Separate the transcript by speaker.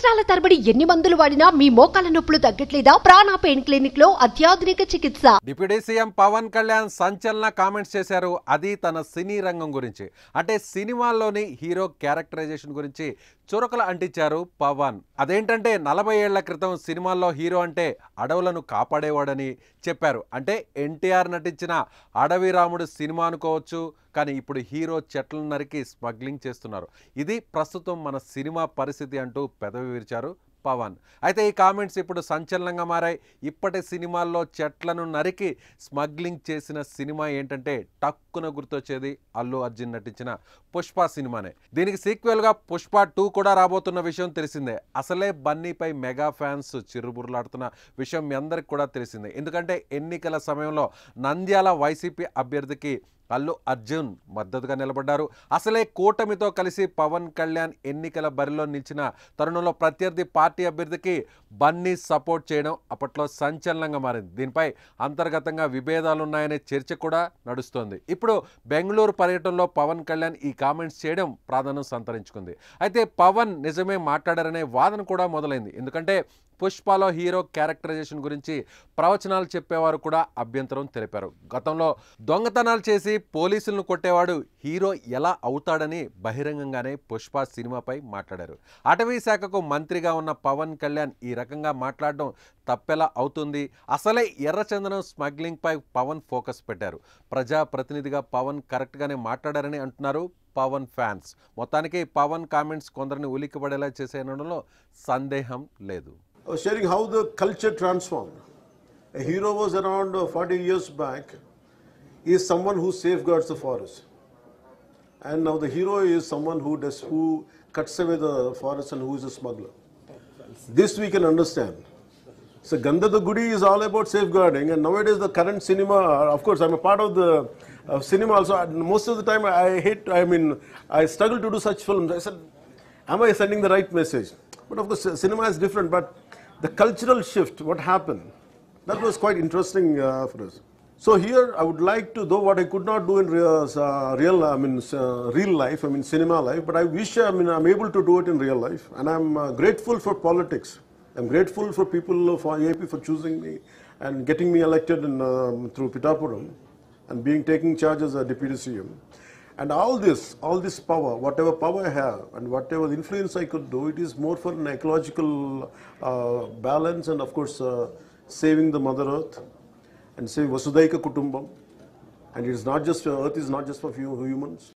Speaker 1: సంవత్సరాల తరబడి ఎన్ని మందులు వాడినా మీ మోకాల నొప్పులు తగ్గట్లేదా? ప్రాణ పెయిన్ క్లినిక్ లో అత్యాధునిక చికిత్స.
Speaker 2: డిప్యూటీ సీఎం పవన్ కళ్యాణ్ సంచలన కామెంట్స్ చేశారు. అది తన సినీ రంగం గురించి, అంటే సినిమాల్లోని హీరో క్యారెక్టరైజేషన్ గురించి చురకలు అంటించారు పవన్. అదేంటంటే 40 ఏళ్ల క్రితం సినిమాల్లో హీరో అంటే అడవులను కాపాడేవాడని చెప్పారు. అంటే ఎన్టీఆర్ నటించిన అడవి రాముడు సినిమా అనుకోవచ్చు. కానీ ఇప్పుడు హీరో చెట్లను నరికి స్మగ్లింగ్ చేస్తున్నారు. ఇది ప్రస్తుతం మన సినిమా పరిస్థితి అంటూ పెదవి విరిచారు పవన్. అయితే ఈ కామెంట్స్ ఇప్పుడు సంచలనంగా మారాయి. ఇప్పటి సినిమాల్లో చెట్లను నరికి స్మగ్లింగ్ చేసిన సినిమా ఏంటంటే టక్కున గుర్తొచ్చేది అల్లు అర్జున్ నటించిన పుష్ప సినిమానే. దీనికి సీక్వెల్గా పుష్ప 2 కూడా రాబోతున్న విషయం తెలిసిందే. అసలే బన్నీపై మెగా ఫ్యాన్స్ చిరుబుర్లాడుతున్న విషయం మీ అందరికి కూడా తెలిసిందే. ఎందుకంటే ఎన్నికల సమయంలో నంద్యాల వైసీపీ అభ్యర్థికి అల్లు అర్జున్ మద్దతుగా నిలబడ్డారు. అసలే కూటమితో కలిసి పవన్ కళ్యాణ్ ఎన్నికల బరిలో నిలిచిన తరుణంలో ప్రత్యర్థి పార్టీ అభ్యర్థికి బన్నీ సపోర్ట్ చేయడం అప్పట్లో సంచలనంగా మారింది. దీనిపై అంతర్గతంగా విభేదాలున్నాయనే చర్చ కూడా నడుస్తోంది. ఇప్పుడు బెంగళూరు పర్యటనలో పవన్ కళ్యాణ్ ఈ కామెంట్స్ చేయడం ప్రాధాన్యం సంతరించుకుంది. అయితే పవన్ నిజమే మాట్లాడారనే వాదన కూడా మొదలైంది. ఎందుకంటే పుష్పలో హీరో క్యారెక్టరైజేషన్ గురించి ప్రవచనాలు చెప్పేవారు కూడా అభ్యంతరం తెలిపారు. గతంలో దొంగతనాలు చేసి పోలీసులను కొట్టేవాడు హీరో ఎలా అవుతాడని బహిరంగంగానే పుష్ప సినిమాపై మాట్లాడారు. అటవీ శాఖకు మంత్రిగా ఉన్న పవన్ కళ్యాణ్ ఈ రకంగా మాట్లాడడం తప్పెలా అవుతుంది? అసలే ఎర్రచందనం స్మగ్లింగ్ పై పవన్ ఫోకస్ పెట్టారు. ప్రజాప్రతినిధిగా పవన్ కరెక్ట్గానే మాట్లాడారని అంటున్నారు పవన్ ఫ్యాన్స్. మొత్తానికి పవన్ కామెంట్స్ కొందరిని ఉలిక్కిపడేలా చేసేయడంలో సందేహం లేదు.
Speaker 3: Sharing how the culture transformed. A hero was around 40 years back. He is someone who safeguards the forest, and now the hero is someone who cuts away the forest and who is a smuggler. This we can understand. So Gandha the Gudi is all about safeguarding, and nowadays the current cinema. Of course, I'm a part of the cinema also. Most of the time, I struggle to do such films. I said, am I sending the right message? But of course, cinema is different. But the cultural shift, what happened, that was quite interesting for us. So here, I would like to, though what I could not do in real life, cinema life, but I wish, I'm able to do it in real life. And I'm grateful for politics. I'm grateful for people for AP for choosing me and getting me elected through Pitapuram and taking charge as a deputy CM. And all this power, whatever power I have and whatever influence I could do, it is more for an ecological balance and of course saving the Mother Earth and saving Vasudhaika Kutumbam. And it is not just, Earth is not just for few humans.